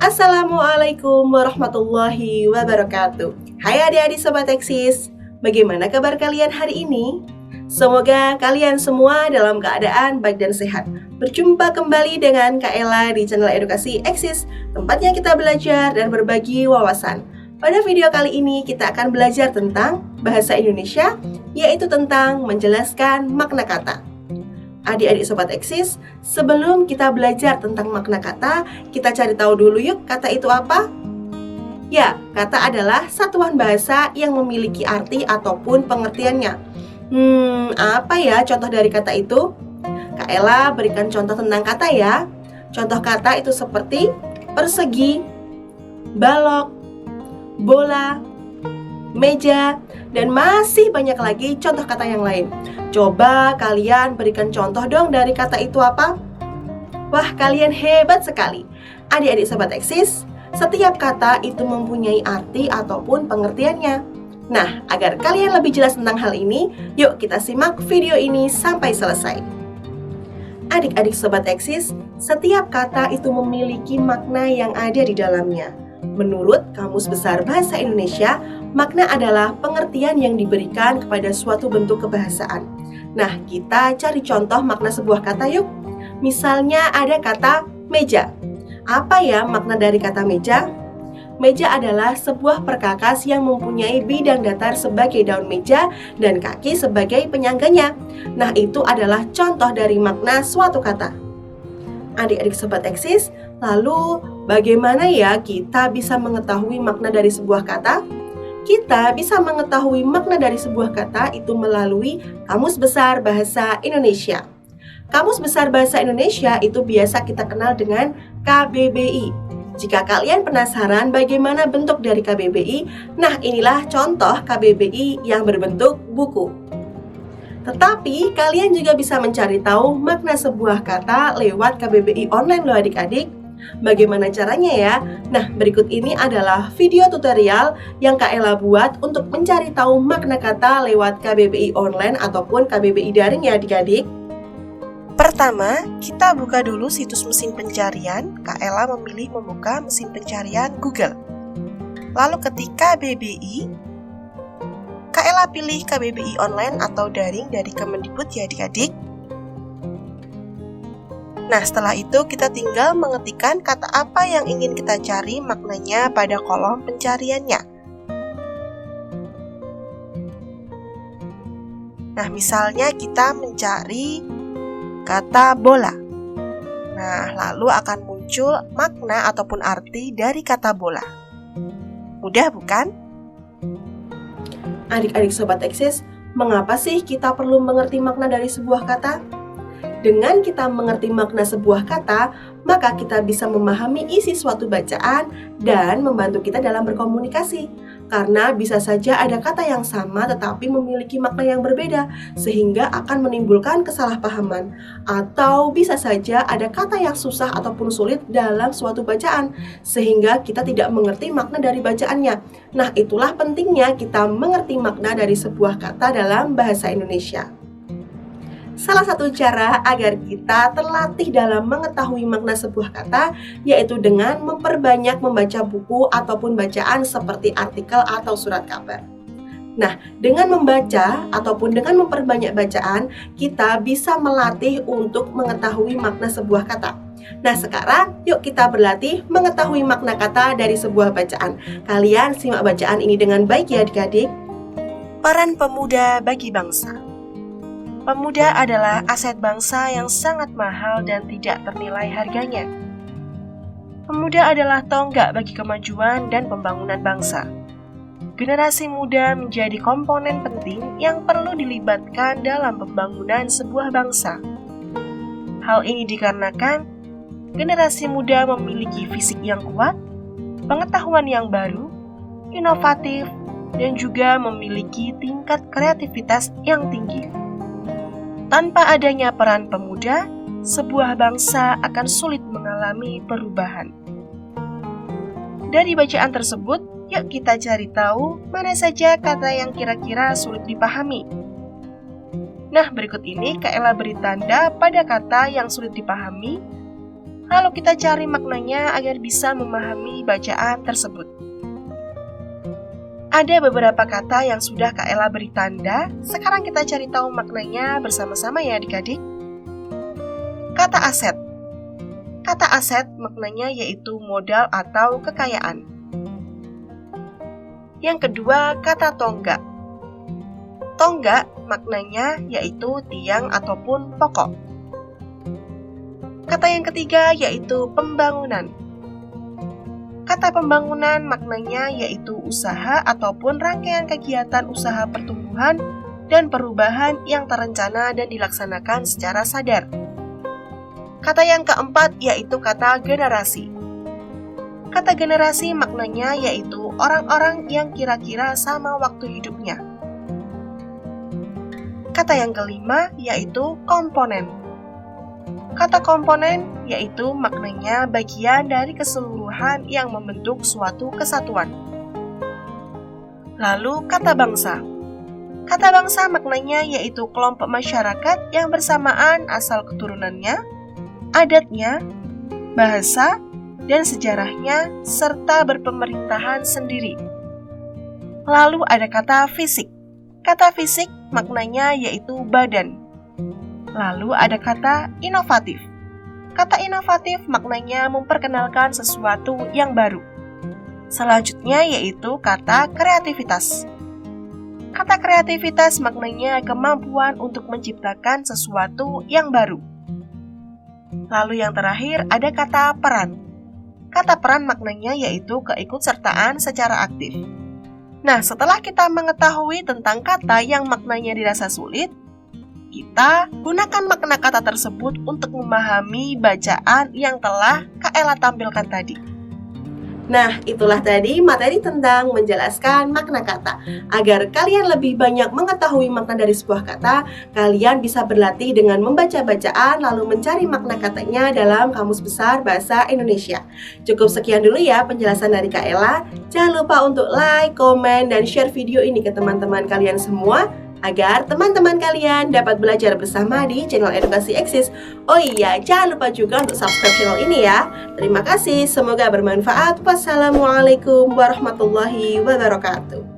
Assalamualaikum warahmatullahi wabarakatuh. Hai adik-adik Sobat Eksis, bagaimana kabar kalian hari ini? Semoga kalian semua dalam keadaan baik dan sehat. Berjumpa kembali dengan Kak Ella di channel Edukasi Eksis, tempatnya kita belajar dan berbagi wawasan. Pada video kali ini kita akan belajar tentang bahasa Indonesia, yaitu tentang menjelaskan makna kata. Adik-adik Sobat Eksis, sebelum kita belajar tentang makna kata, kita cari tahu dulu yuk kata itu apa? Ya, kata adalah satuan bahasa yang memiliki arti ataupun pengertiannya. Apa ya contoh dari kata itu? Kak Ella berikan contoh tentang kata ya. Contoh kata itu seperti persegi, balok, bola, meja, dan masih banyak lagi contoh kata yang lain. Coba kalian berikan contoh dong dari kata itu apa? Wah, kalian hebat sekali. Adik-adik Sobat Eksis, setiap kata itu mempunyai arti ataupun pengertiannya. Nah, agar kalian lebih jelas tentang hal ini, yuk kita simak video ini sampai selesai. Adik-adik Sobat Eksis, setiap kata itu memiliki makna yang ada di dalamnya. Menurut Kamus Besar Bahasa Indonesia, makna adalah pengertian yang diberikan kepada suatu bentuk kebahasaan. Nah, kita cari contoh makna sebuah kata yuk. Misalnya ada kata meja. Apa ya makna dari kata meja? Meja adalah sebuah perkakas yang mempunyai bidang datar sebagai daun meja dan kaki sebagai penyangganya. Nah, itu adalah contoh dari makna suatu kata. Adik-adik Sobat Eksis, lalu bagaimana ya kita bisa mengetahui makna dari sebuah kata? Kita bisa mengetahui makna dari sebuah kata itu melalui Kamus Besar Bahasa Indonesia. Kamus Besar Bahasa Indonesia itu biasa kita kenal dengan KBBI. Jika kalian penasaran bagaimana bentuk dari KBBI, nah inilah contoh KBBI yang berbentuk buku. Tetapi kalian juga bisa mencari tahu makna sebuah kata lewat KBBI online loh adik-adik. Bagaimana caranya ya? Nah, berikut ini adalah video tutorial yang Kak Ella buat untuk mencari tahu makna kata lewat KBBI online ataupun KBBI daring ya adik-adik. Pertama, kita buka dulu situs mesin pencarian. Kak Ella memilih membuka mesin pencarian Google. Lalu ketik KBBI, Kak Ella pilih KBBI online atau daring dari Kemendikbud ya adik-adik. Nah, setelah itu kita tinggal mengetikkan kata apa yang ingin kita cari maknanya pada kolom pencariannya. Nah, misalnya kita mencari kata bola. Nah, lalu akan muncul makna ataupun arti dari kata bola. Mudah bukan? Adik-adik Sobat Eksis, mengapa sih kita perlu mengerti makna dari sebuah kata? Dengan kita mengerti makna sebuah kata, maka kita bisa memahami isi suatu bacaan dan membantu kita dalam berkomunikasi. Karena bisa saja ada kata yang sama tetapi memiliki makna yang berbeda, sehingga akan menimbulkan kesalahpahaman. Atau bisa saja ada kata yang susah ataupun sulit dalam suatu bacaan, sehingga kita tidak mengerti makna dari bacaannya. Nah, itulah pentingnya kita mengerti makna dari sebuah kata dalam bahasa Indonesia. Salah satu cara agar kita terlatih dalam mengetahui makna sebuah kata yaitu dengan memperbanyak membaca buku ataupun bacaan seperti artikel atau surat kabar. Nah, dengan membaca ataupun dengan memperbanyak bacaan, kita bisa melatih untuk mengetahui makna sebuah kata. Nah, sekarang yuk kita berlatih mengetahui makna kata dari sebuah bacaan. Kalian simak bacaan ini dengan baik ya adik-adik. Peran pemuda bagi bangsa. Pemuda adalah aset bangsa yang sangat mahal dan tidak ternilai harganya. Pemuda adalah tonggak bagi kemajuan dan pembangunan bangsa. Generasi muda menjadi komponen penting yang perlu dilibatkan dalam pembangunan sebuah bangsa. Hal ini dikarenakan generasi muda memiliki fisik yang kuat, pengetahuan yang baru, inovatif, dan juga memiliki tingkat kreativitas yang tinggi. Tanpa adanya peran pemuda, sebuah bangsa akan sulit mengalami perubahan. Dari bacaan tersebut, yuk kita cari tahu mana saja kata yang kira-kira sulit dipahami. Nah, berikut ini Kak Ella beri tanda pada kata yang sulit dipahami Lalu kita cari maknanya agar bisa memahami bacaan tersebut. Ada beberapa kata yang sudah Kak Ella beri tanda. Sekarang kita cari tahu maknanya bersama-sama ya adik-adik. Kata aset. Kata aset maknanya yaitu modal atau kekayaan. Yang kedua, kata tonggak. Tonggak maknanya yaitu tiang ataupun pokok. Kata yang ketiga yaitu pembangunan. Kata pembangunan maknanya yaitu usaha ataupun rangkaian kegiatan usaha pertumbuhan dan perubahan yang terencana dan dilaksanakan secara sadar. Kata yang keempat yaitu kata generasi. Kata generasi maknanya yaitu orang-orang yang kira-kira sama waktu hidupnya. Kata yang kelima yaitu komponen. Kata komponen yaitu maknanya bagian dari keseluruhan yang membentuk suatu kesatuan. Lalu kata bangsa. Kata bangsa maknanya yaitu kelompok masyarakat yang bersamaan asal keturunannya, adatnya, bahasa, dan sejarahnya, serta berpemerintahan sendiri. Lalu ada kata fisik. Kata fisik maknanya yaitu badan. Lalu ada kata inovatif. Kata inovatif maknanya memperkenalkan sesuatu yang baru. Selanjutnya yaitu kata kreativitas. Kata kreativitas maknanya kemampuan untuk menciptakan sesuatu yang baru. Lalu yang terakhir ada kata peran. Kata peran maknanya yaitu keikutsertaan secara aktif. Nah, setelah kita mengetahui tentang kata yang maknanya dirasa sulit, kita gunakan makna kata tersebut untuk memahami bacaan yang telah Kak Ella tampilkan tadi. Nah, itulah tadi materi tentang menjelaskan makna kata. Agar kalian lebih banyak mengetahui makna dari sebuah kata, kalian bisa berlatih dengan membaca bacaan lalu mencari makna katanya dalam Kamus Besar Bahasa Indonesia. Cukup sekian dulu ya penjelasan dari Kak Ella. Jangan lupa untuk like, komen, dan share video ini ke teman-teman kalian semua, agar teman-teman kalian dapat belajar bersama di channel Edukasi Eksis. Oh iya, jangan lupa juga untuk subscribe channel ini ya. Terima kasih, semoga bermanfaat. Wassalamualaikum warahmatullahi wabarakatuh.